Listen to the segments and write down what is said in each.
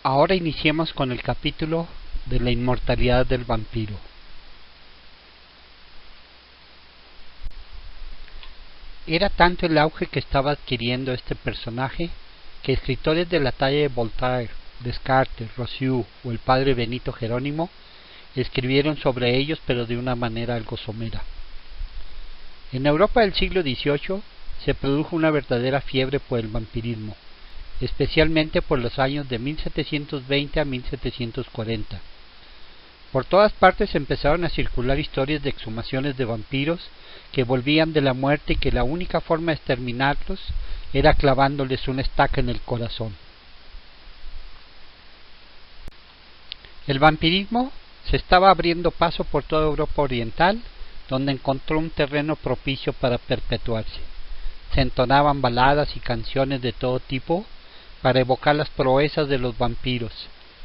Ahora iniciemos con el capítulo de la inmortalidad del vampiro. Era tanto el auge que estaba adquiriendo este personaje que escritores de la talla de Voltaire, Descartes, Rousseau o el padre Benito Jerónimo escribieron sobre ellos, pero de una manera algo somera. En Europa del siglo XVIII se produjo una verdadera fiebre por el vampirismo, especialmente por los años de 1720 a 1740. Por todas partes empezaron a circular historias de exhumaciones de vampiros que volvían de la muerte y que la única forma de exterminarlos era clavándoles una estaca en el corazón. El vampirismo se estaba abriendo paso por toda Europa oriental, donde encontró un terreno propicio para perpetuarse. Se entonaban baladas y canciones de todo tipo para evocar las proezas de los vampiros,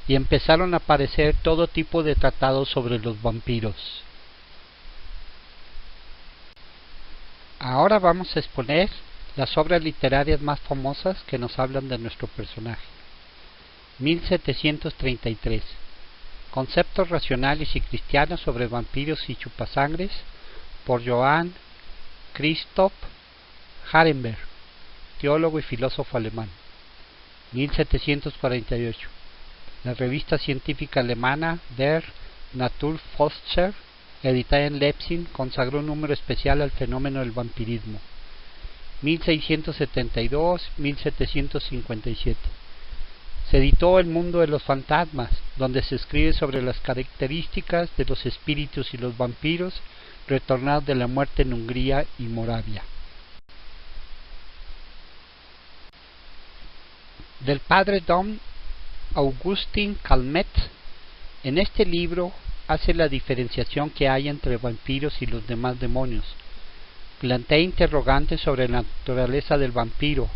y empezaron a aparecer todo tipo de tratados sobre los vampiros. Ahora vamos a exponer las obras literarias más famosas que nos hablan de nuestro personaje. 1733. Conceptos racionales y cristianos sobre vampiros y chupasangres, por Johann Christoph Hardenberg, teólogo y filósofo alemán. 1748. La revista científica alemana Der Naturforscher, editada en Leipzig, consagró un número especial al fenómeno del vampirismo. 1672-1757. Se editó El mundo de los fantasmas, donde se escribe sobre las características de los espíritus y los vampiros retornados de la muerte en Hungría y Moravia. Del padre Dom Augustin Calmet. En este libro hace la diferenciación que hay entre vampiros y los demás demonios. Plantea interrogantes sobre la naturaleza del vampiro,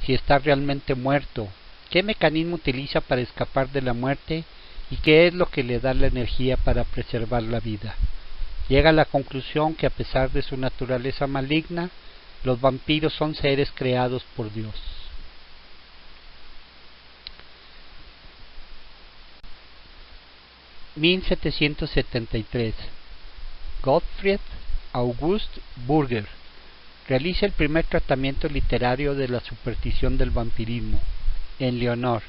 si está realmente muerto, qué mecanismo utiliza para escapar de la muerte y qué es lo que le da la energía para preservar la vida. Llega a la conclusión que a pesar de su naturaleza maligna, los vampiros son seres creados por Dios. (1773) Gottfried August Burger realiza el primer tratamiento literario de la superstición del vampirismo, en Leonor,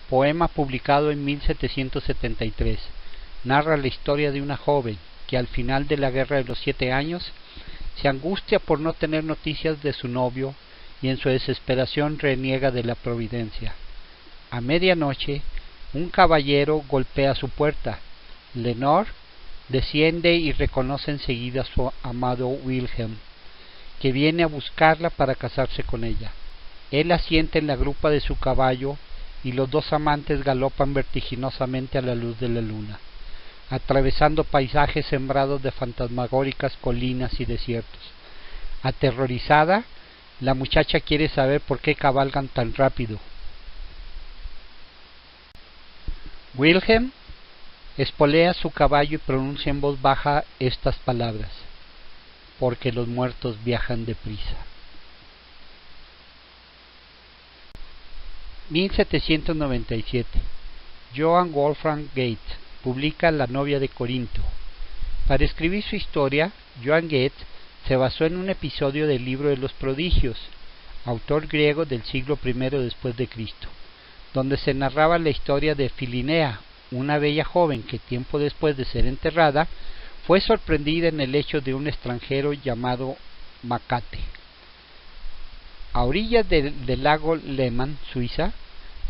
poema publicado en 1773. Narra la historia de una joven que al final de la Guerra de los 7 años se angustia por no tener noticias de su novio y en su desesperación reniega de la providencia. A medianoche, un caballero golpea su puerta. Leonor desciende y reconoce enseguida a su amado Wilhelm, que viene a buscarla para casarse con ella. Él asienta en la grupa de su caballo y los dos amantes galopan vertiginosamente a la luz de la luna, atravesando paisajes sembrados de fantasmagóricas colinas y desiertos. Aterrorizada, la muchacha quiere saber por qué cabalgan tan rápido. Wilhelm espolea su caballo y pronuncia en voz baja estas palabras: porque los muertos viajan deprisa. 1797. Johann Wolfgang Goethe publica La novia de Corinto. Para escribir su historia, Johann Goethe se basó en un episodio del libro de los prodigios, autor griego del siglo I después de Cristo, donde se narraba la historia de Filinea, una bella joven que tiempo después de ser enterrada fue sorprendida en el lecho de un extranjero llamado Macate. A orillas del lago Lehmann, Suiza,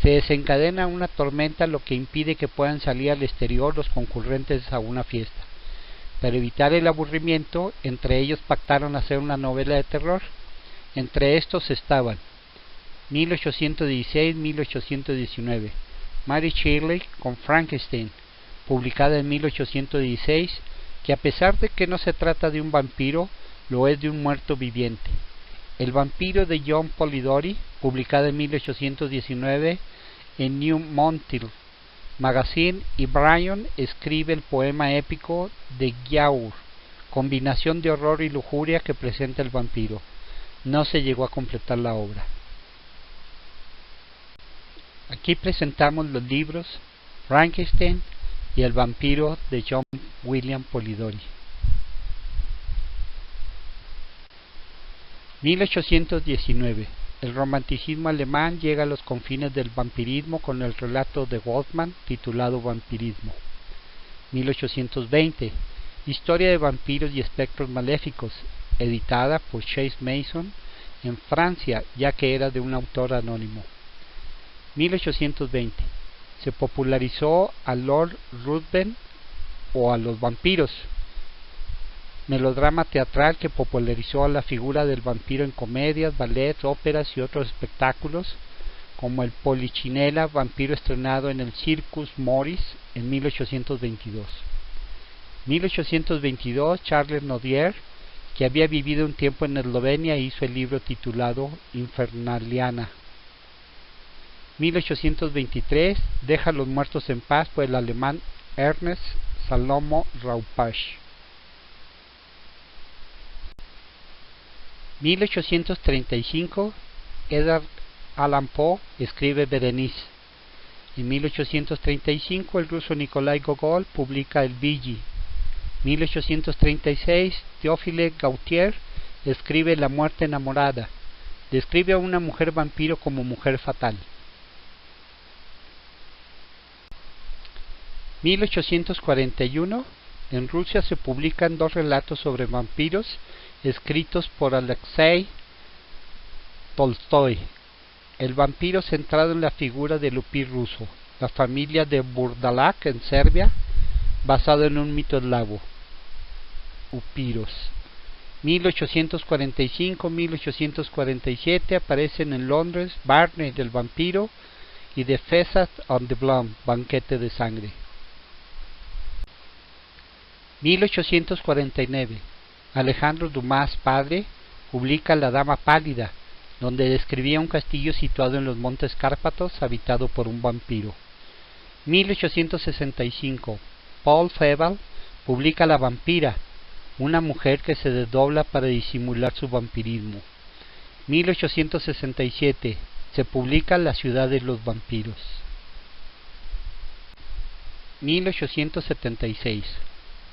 se desencadena una tormenta, lo que impide que puedan salir al exterior los concurrentes a una fiesta. Para evitar el aburrimiento, entre ellos pactaron hacer una novela de terror. Entre estos estaban 1816-1819, Mary Shelley con Frankenstein, publicada en 1816, que a pesar de que no se trata de un vampiro, lo es de un muerto viviente. El vampiro de John Polidori, publicada en 1819 en New Monthly Magazine, y Bryan escribe el poema épico de Giaour, combinación de horror y lujuria que presenta el vampiro. No se llegó a completar la obra. Aquí presentamos los libros Frankenstein y El vampiro de John William Polidori. 1819. El romanticismo alemán llega a los confines del vampirismo con el relato de Wolfman titulado Vampirismo. 1820. Historia de vampiros y espectros maléficos, editada por Chase Mason en Francia, ya que era de un autor anónimo. 1820. Se popularizó a Lord Ruthven o a los vampiros, melodrama teatral que popularizó a la figura del vampiro en comedias, ballets, óperas y otros espectáculos, como el Polichinela, vampiro estrenado en el Circus Morris en 1822. 1822, Charles Nodier, que había vivido un tiempo en Eslovenia, hizo el libro titulado Infernaliana. 1823, Deja a los muertos en paz, por el alemán Ernest Salomo Raupash. 1835, Edgar Allan Poe escribe Berenice. En 1835, el ruso Nikolai Gogol publica El Vili. 1836, Théophile Gautier escribe La muerte enamorada. Describe a una mujer vampiro como mujer fatal. 1841, en Rusia se publican dos relatos sobre vampiros escritos por Alexei Tolstoy. El vampiro centrado en la figura del upir ruso, la familia de Burdalac en Serbia, basado en un mito eslavo. Upiros. 1845-1847 aparecen en Londres Barney del vampiro y The Feast on the Blood, banquete de sangre. 1849. Alejandro Dumas padre publica La dama pálida, donde describía un castillo situado en los montes Cárpatos habitado por un vampiro. 1865. Paul Feval publica La vampira, una mujer que se desdobla para disimular su vampirismo. 1867. Se publica La ciudad de los vampiros. 1876.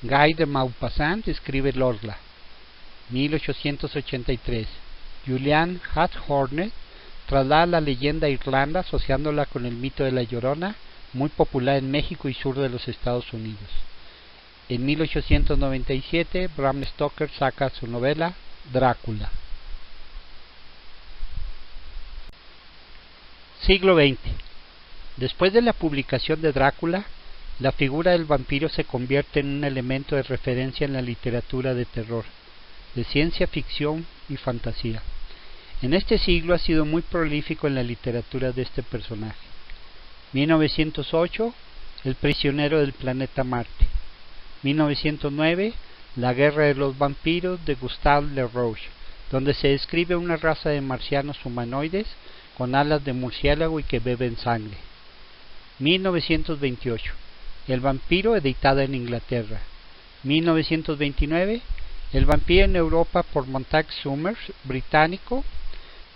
Guy de Maupassant escribe Lorla. 1883. Julian Hathorne traslada la leyenda a Irlanda asociándola con el mito de la Llorona, muy popular en México y sur de los Estados Unidos. En 1897, Bram Stoker saca su novela Drácula. Siglo XX. Después de la publicación de Drácula, la figura del vampiro se convierte en un elemento de referencia en la literatura de terror, de ciencia ficción y fantasía. En este siglo ha sido muy prolífico en la literatura de este personaje. 1908, El prisionero del planeta Marte. 1909, La guerra de los vampiros de Gustave Le Roche, donde se describe una raza de marcianos humanoides con alas de murciélago y que beben sangre. 1928, El vampiro, editada en Inglaterra. 1929, El vampiro en Europa por Montague Summers, británico,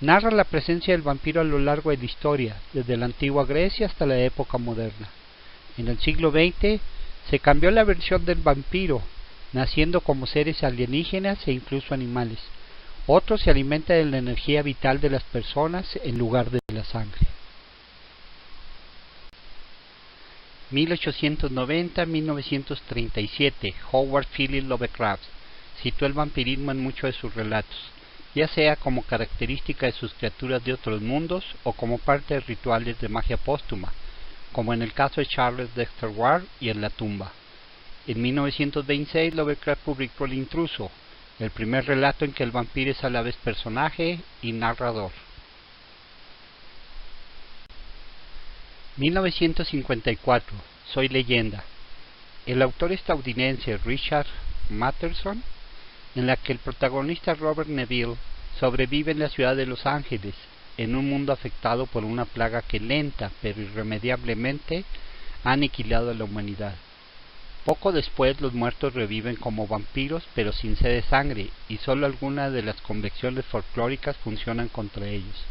narra la presencia del vampiro a lo largo de la historia, desde la antigua Grecia hasta la época moderna. En el siglo XX se cambió la versión del vampiro, naciendo como seres alienígenas e incluso animales. Otros se alimentan de la energía vital de las personas en lugar de la sangre. 1890-1937, Howard Phillips Lovecraft situó el vampirismo en muchos de sus relatos, ya sea como característica de sus criaturas de otros mundos o como parte de rituales de magia póstuma, como en el caso de Charles Dexter Ward y en La tumba. En 1926, Lovecraft publicó El intruso, el primer relato en que el vampiro es a la vez personaje y narrador. 1954, Soy leyenda. El autor estadounidense Richard Matheson, en la que el protagonista Robert Neville sobrevive en la ciudad de Los Ángeles, en un mundo afectado por una plaga que lenta pero irremediablemente ha aniquilado a la humanidad. Poco después los muertos reviven como vampiros pero sin sed de sangre, y solo algunas de las convecciones folclóricas funcionan contra ellos.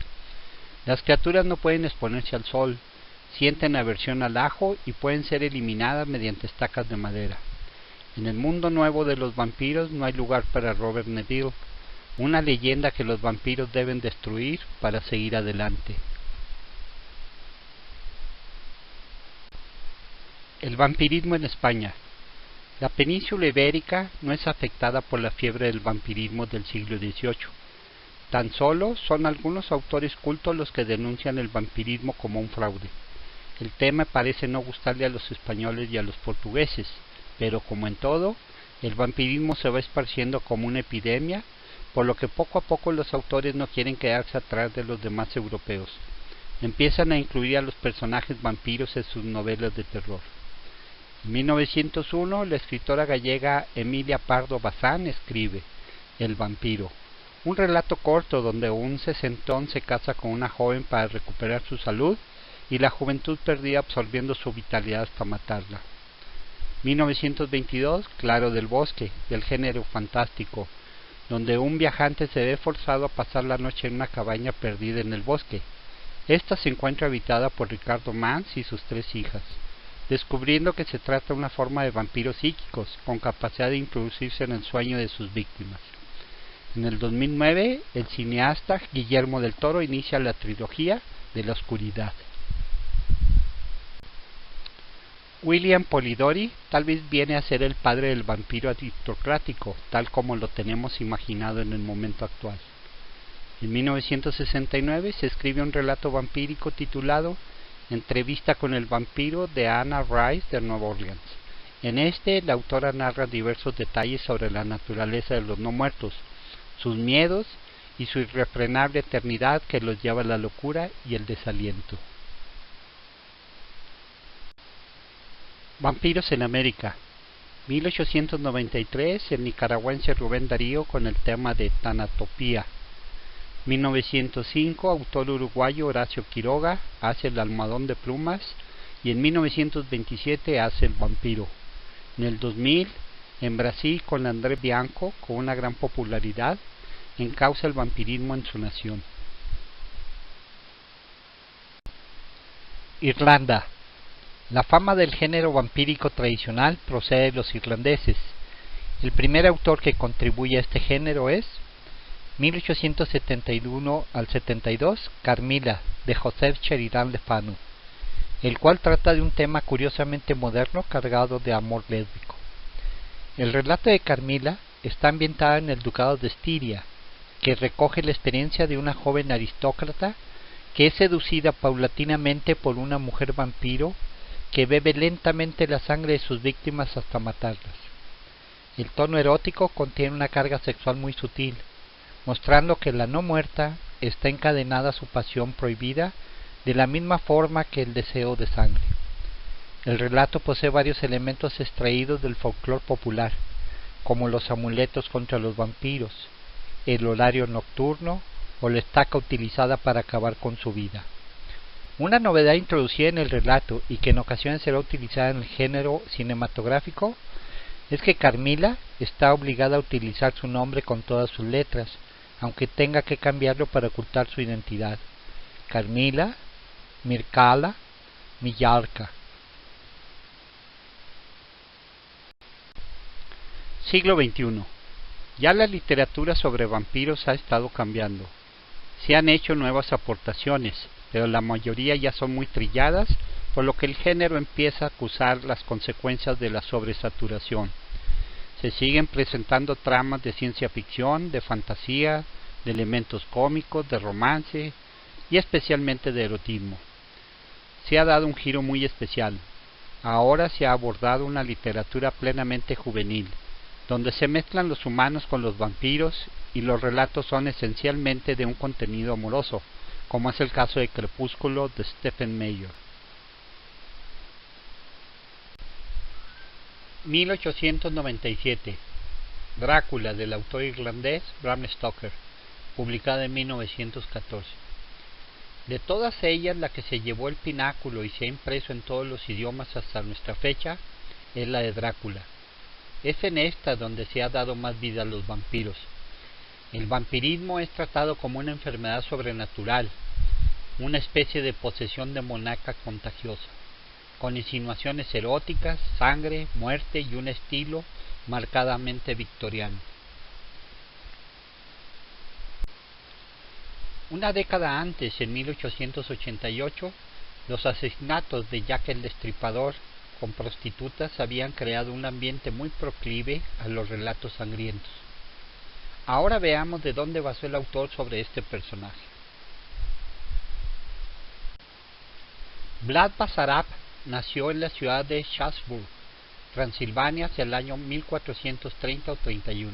Las criaturas no pueden exponerse al sol, sienten aversión al ajo y pueden ser eliminadas mediante estacas de madera. En el mundo nuevo de los vampiros no hay lugar para Robert Neville, una leyenda que los vampiros deben destruir para seguir adelante. El vampirismo en España. La península ibérica no es afectada por la fiebre del vampirismo del siglo XVIII. Tan solo son algunos autores cultos los que denuncian el vampirismo como un fraude. El tema parece no gustarle a los españoles y a los portugueses, pero como en todo, el vampirismo se va esparciendo como una epidemia, por lo que poco a poco los autores no quieren quedarse atrás de los demás europeos. Empiezan a incluir a los personajes vampiros en sus novelas de terror. En 1901, la escritora gallega Emilia Pardo Bazán escribe El vampiro, un relato corto donde un sesentón se casa con una joven para recuperar su salud y la juventud perdida absorbiendo su vitalidad hasta matarla. 1922, Claro del bosque, del género fantástico, donde un viajante se ve forzado a pasar la noche en una cabaña perdida en el bosque. Esta se encuentra habitada por Ricardo Mans y sus 3 hijas, descubriendo que se trata de una forma de vampiros psíquicos, con capacidad de introducirse en el sueño de sus víctimas. En el 2009, el cineasta Guillermo del Toro inicia la trilogía de la oscuridad. William Polidori tal vez viene a ser el padre del vampiro aristocrático, tal como lo tenemos imaginado en el momento actual. En 1969 se escribe un relato vampírico titulado Entrevista con el vampiro de Anna Rice de Nueva Orleans. En este, la autora narra diversos detalles sobre la naturaleza de los no muertos, sus miedos y su irrefrenable eternidad que los lleva a la locura y el desaliento. Vampiros en América. 1893, el nicaragüense Rubén Darío con el tema de Tanatopía. 1905, autor uruguayo Horacio Quiroga hace El almohadón de plumas y en 1927 hace El vampiro. En el 2000, en Brasil, con André Bianco, con una gran popularidad, encausa el vampirismo en su nación. Irlanda. La fama del género vampírico tradicional procede de los irlandeses. El primer autor que contribuye a este género es 1871 al 72, Carmila, de Joseph Sheridan Le Fanu, el cual trata de un tema curiosamente moderno cargado de amor lésbico. El relato de Carmila está ambientado en el ducado de Estiria, que recoge la experiencia de una joven aristócrata que es seducida paulatinamente por una mujer vampiro que bebe lentamente la sangre de sus víctimas hasta matarlas. El tono erótico contiene una carga sexual muy sutil, mostrando que la no muerta está encadenada a su pasión prohibida de la misma forma que el deseo de sangre. El relato posee varios elementos extraídos del folclore popular, como los amuletos contra los vampiros, el horario nocturno o la estaca utilizada para acabar con su vida. Una novedad introducida en el relato y que en ocasiones será utilizada en el género cinematográfico es que Carmila está obligada a utilizar su nombre con todas sus letras, aunque tenga que cambiarlo para ocultar su identidad. Carmila, Mircala, Millarca. Siglo XXI. Ya la literatura sobre vampiros ha estado cambiando. Se han hecho nuevas aportaciones, pero la mayoría ya son muy trilladas, por lo que el género empieza a acusar las consecuencias de la sobresaturación. Se siguen presentando tramas de ciencia ficción, de fantasía, de elementos cómicos, de romance y especialmente de erotismo. Se ha dado un giro muy especial. Ahora se ha abordado una literatura plenamente juvenil, donde se mezclan los humanos con los vampiros y los relatos son esencialmente de un contenido amoroso, como es el caso de Crepúsculo de Stephen Meyer. 1897. Drácula, del autor irlandés Bram Stoker, publicada en 1914. De todas ellas, la que se llevó el pináculo y se ha impreso en todos los idiomas hasta nuestra fecha es la de Drácula. Es en esta donde se ha dado más vida a los vampiros. El vampirismo es tratado como una enfermedad sobrenatural, una especie de posesión demoníaca contagiosa, con insinuaciones eróticas, sangre, muerte y un estilo marcadamente victoriano. Una década antes, en 1888, los asesinatos de Jack el Destripador con prostitutas habían creado un ambiente muy proclive a los relatos sangrientos. Ahora veamos de dónde basó el autor sobre este personaje. Vlad Basarab nació en la ciudad de Schaumburg, Transilvania, hacia el año 1430 o 31.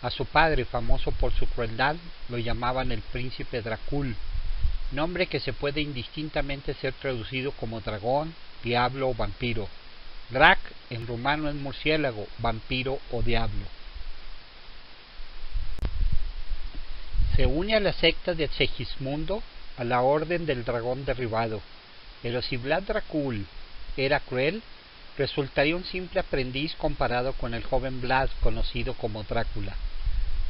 A su padre, famoso por su crueldad, lo llamaban el príncipe Dracul, nombre que se puede indistintamente ser traducido como dragón, diablo o vampiro. Drac en rumano es murciélago, vampiro o diablo. Se une a la secta de Segismundo, a la orden del dragón derribado, pero si Vlad Dracul era cruel, resultaría un simple aprendiz comparado con el joven Vlad conocido como Drácula.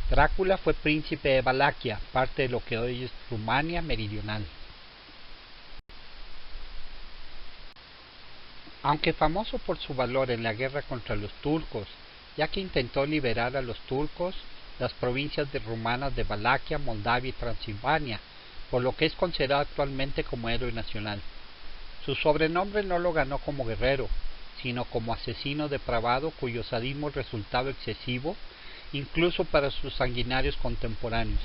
Drácula fue príncipe de Valaquia, parte de lo que hoy es Rumania meridional. Aunque famoso por su valor en la guerra contra los turcos, ya que intentó liberar a los turcos, las provincias rumanas de Valaquia, Moldavia y Transilvania, por lo que es considerado actualmente como héroe nacional. Su sobrenombre no lo ganó como guerrero, sino como asesino depravado cuyo sadismo resultaba excesivo, incluso para sus sanguinarios contemporáneos.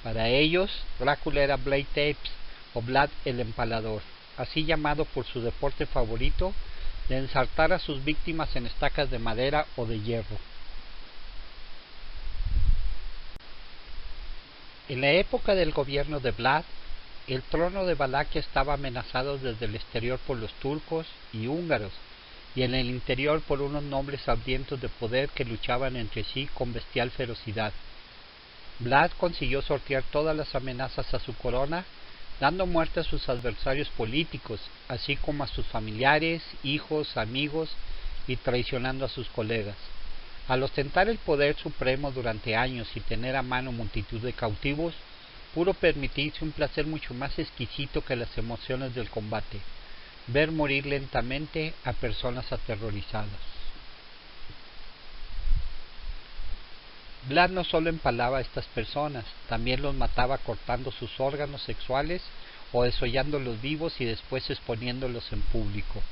Para ellos, Drácula era Blade Tapes o Vlad el Empalador, así llamado por su deporte favorito de ensartar a sus víctimas en estacas de madera o de hierro. En la época del gobierno de Vlad, el trono de Valaquia estaba amenazado desde el exterior por los turcos y húngaros, y en el interior por unos nobles hambrientos de poder que luchaban entre sí con bestial ferocidad. Vlad consiguió sortear todas las amenazas a su corona, dando muerte a sus adversarios políticos, así como a sus familiares, hijos, amigos, y traicionando a sus colegas. Al ostentar el poder supremo durante años y tener a mano multitud de cautivos, pudo permitirse un placer mucho más exquisito que las emociones del combate: ver morir lentamente a personas aterrorizadas. Vlad no solo empalaba a estas personas, también los mataba cortando sus órganos sexuales o desollándolos vivos y después exponiéndolos en público.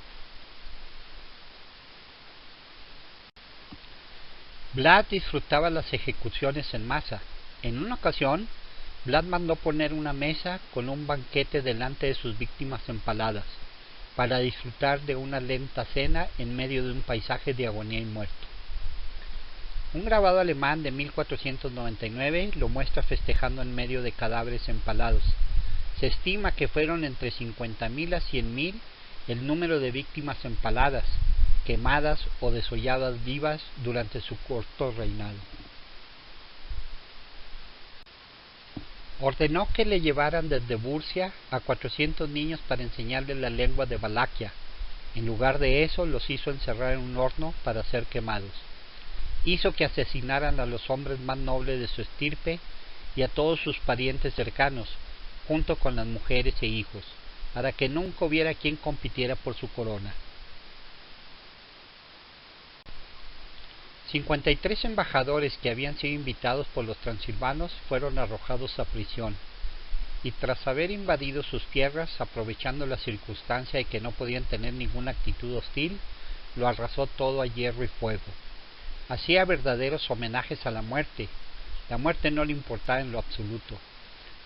Vlad disfrutaba las ejecuciones en masa. En una ocasión, Vlad mandó poner una mesa con un banquete delante de sus víctimas empaladas, para disfrutar de una lenta cena en medio de un paisaje de agonía y muerto. Un grabado alemán de 1499 lo muestra festejando en medio de cadáveres empalados. Se estima que fueron entre 50.000 a 100.000 el número de víctimas empaladas, quemadas o desolladas vivas durante su corto reinado. Ordenó que le llevaran desde Bursia a 400 niños para enseñarles la lengua de Valaquia. En lugar de eso, los hizo encerrar en un horno para ser quemados. Hizo que asesinaran a los hombres más nobles de su estirpe y a todos sus parientes cercanos, junto con las mujeres e hijos, para que nunca hubiera quien compitiera por su corona. 53 embajadores que habían sido invitados por los transilvanos fueron arrojados a prisión, y tras haber invadido sus tierras, aprovechando la circunstancia de que no podían tener ninguna actitud hostil, lo arrasó todo a hierro y fuego. Hacía verdaderos homenajes a la muerte. La muerte no le importaba en lo absoluto.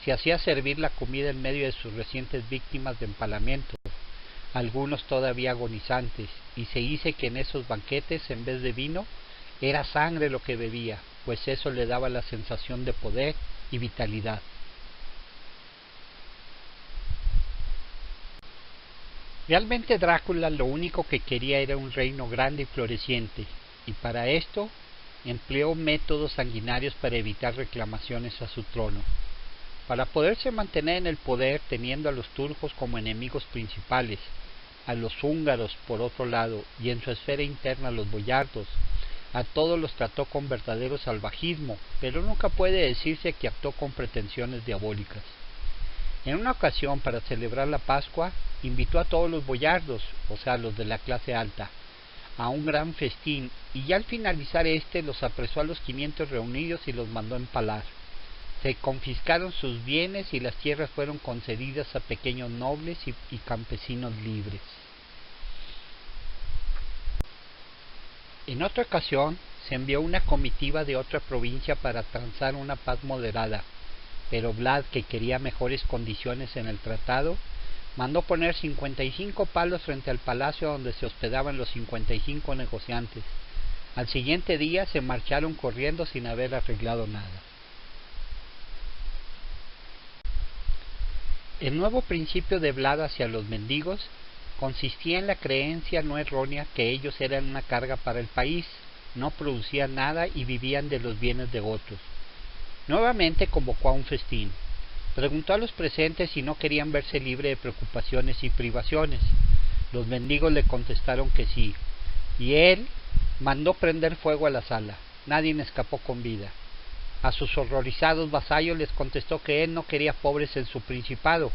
Se hacía servir la comida en medio de sus recientes víctimas de empalamiento, algunos todavía agonizantes, y se dice que en esos banquetes, en vez de vino, era sangre lo que bebía, pues eso le daba la sensación de poder y vitalidad. Realmente Drácula lo único que quería era un reino grande y floreciente, y para esto empleó métodos sanguinarios para evitar reclamaciones a su trono. Para poderse mantener en el poder, teniendo a los turcos como enemigos principales, a los húngaros por otro lado, y en su esfera interna a los boyardos, a todos los trató con verdadero salvajismo, pero nunca puede decirse que actuó con pretensiones diabólicas. En una ocasión, para celebrar la Pascua, invitó a todos los boyardos, o sea, los de la clase alta, a un gran festín, y ya al finalizar los apresó a los 500 reunidos y los mandó empalar. Se confiscaron sus bienes y las tierras fueron concedidas a pequeños nobles y campesinos libres. En otra ocasión, se envió una comitiva de otra provincia para transar una paz moderada, pero Vlad, que quería mejores condiciones en el tratado, mandó poner 55 palos frente al palacio donde se hospedaban los 55 negociantes. Al siguiente día se marcharon corriendo sin haber arreglado nada. El nuevo principio de Vlad hacia los mendigos consistía en la creencia no errónea que ellos eran una carga para el país, no producían nada y vivían de los bienes de otros. Nuevamente convocó a un festín. Preguntó a los presentes si no querían verse libre de preocupaciones y privaciones. Los mendigos le contestaron que sí, y él mandó prender fuego a la sala. Nadie escapó con vida. A sus horrorizados vasallos les contestó que él no quería pobres en su principado.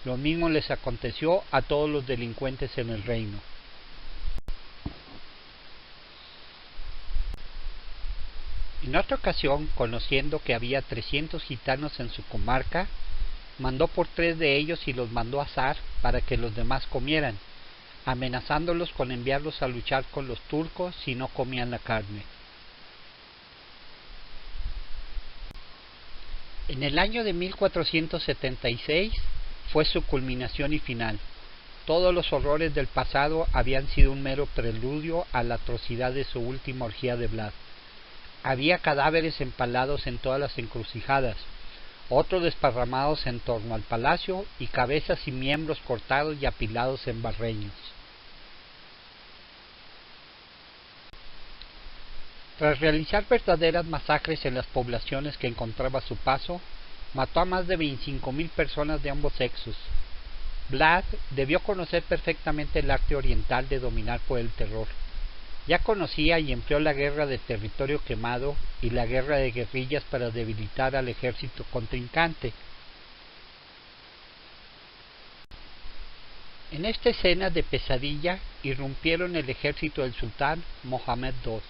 Lo mismo les aconteció a todos los delincuentes en el reino. En otra ocasión, conociendo que había 300 gitanos en su comarca, mandó por 3 de ellos y los mandó asar para que los demás comieran, amenazándolos con enviarlos a luchar con los turcos si no comían la carne. En el año de 1476 fue su culminación y final. Todos los horrores del pasado habían sido un mero preludio a la atrocidad de su última orgía de Vlad. Había cadáveres empalados en todas las encrucijadas, otros desparramados en torno al palacio y cabezas y miembros cortados y apilados en barreños. Tras realizar verdaderas masacres en las poblaciones que encontraba a su paso, mató a más de 25,000 personas de ambos sexos. Vlad debió conocer perfectamente el arte oriental de dominar por el terror. Ya conocía y empleó la guerra de territorio quemado y la guerra de guerrillas para debilitar al ejército contrincante. En esta escena de pesadilla irrumpieron el ejército del sultán Mohammed II,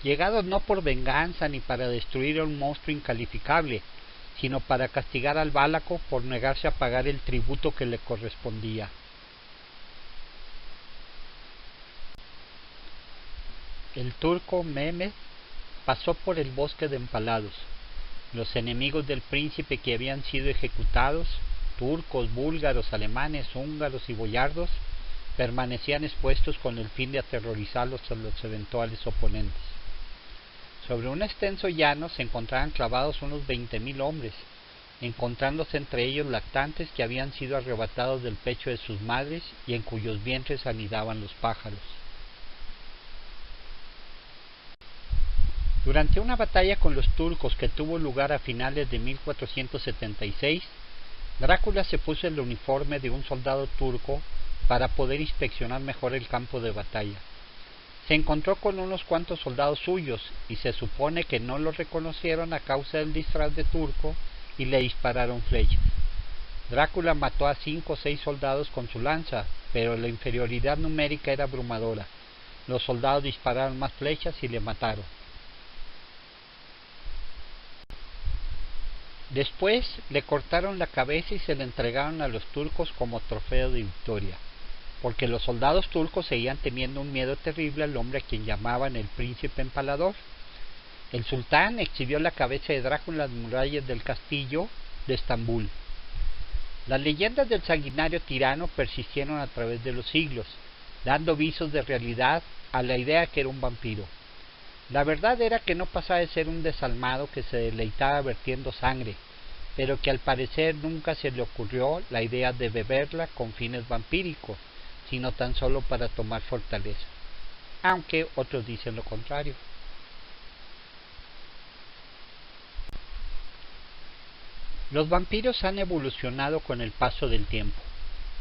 llegados no por venganza ni para destruir a un monstruo incalificable, sino para castigar al válaco por negarse a pagar el tributo que le correspondía. El turco Mehmed pasó por el bosque de empalados. Los enemigos del príncipe que habían sido ejecutados, turcos, búlgaros, alemanes, húngaros y boyardos, permanecían expuestos con el fin de aterrorizarlos a los eventuales oponentes. Sobre un extenso llano se encontraban clavados unos 20,000 hombres, encontrándose entre ellos lactantes que habían sido arrebatados del pecho de sus madres y en cuyos vientres anidaban los pájaros. Durante una batalla con los turcos que tuvo lugar a finales de 1476, Drácula se puso el uniforme de un soldado turco para poder inspeccionar mejor el campo de batalla. Se encontró con unos cuantos soldados suyos y se supone que no lo reconocieron a causa del disfraz de turco y le dispararon flechas. Drácula mató a 5 o 6 soldados con su lanza, pero la inferioridad numérica era abrumadora. Los soldados dispararon más flechas y le mataron. Después le cortaron la cabeza y se la entregaron a los turcos como trofeo de victoria, porque los soldados turcos seguían teniendo un miedo terrible al hombre a quien llamaban el príncipe empalador. El sultán exhibió la cabeza de Drácula en las murallas del castillo de Estambul. Las leyendas del sanguinario tirano persistieron a través de los siglos, dando visos de realidad a la idea que era un vampiro. La verdad era que no pasaba de ser un desalmado que se deleitaba vertiendo sangre, pero que al parecer nunca se le ocurrió la idea de beberla con fines vampíricos, sino tan solo para tomar fortaleza, aunque otros dicen lo contrario. Los vampiros han evolucionado con el paso del tiempo.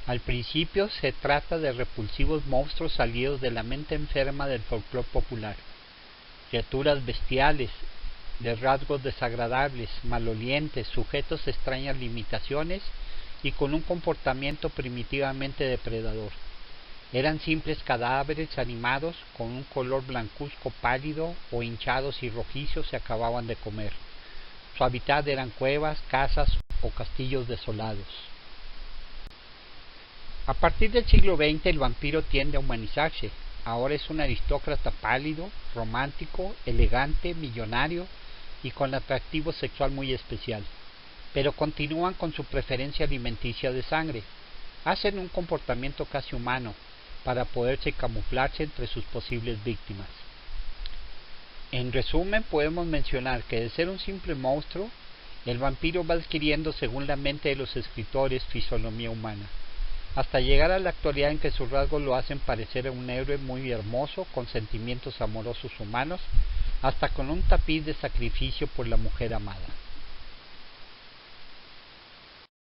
Al principio se trata de repulsivos monstruos salidos de la mente enferma del folclore popular, criaturas bestiales, de rasgos desagradables, malolientes, sujetos a extrañas limitaciones y con un comportamiento primitivamente depredador. Eran simples cadáveres animados con un color blancuzco pálido o hinchados y rojizos se acababan de comer. Su hábitat eran cuevas, casas o castillos desolados. A partir del siglo XX el vampiro tiende a humanizarse. Ahora es un aristócrata pálido, romántico, elegante, millonario y con atractivo sexual muy especial. Pero continúan con su preferencia alimenticia de sangre. Hacen un comportamiento casi humano para poderse camuflarse entre sus posibles víctimas. En resumen, podemos mencionar que de ser un simple monstruo, el vampiro va adquiriendo, según la mente de los escritores, fisonomía humana, hasta llegar a la actualidad en que sus rasgos lo hacen parecer a un héroe muy hermoso, con sentimientos amorosos humanos, hasta con un tapiz de sacrificio por la mujer amada.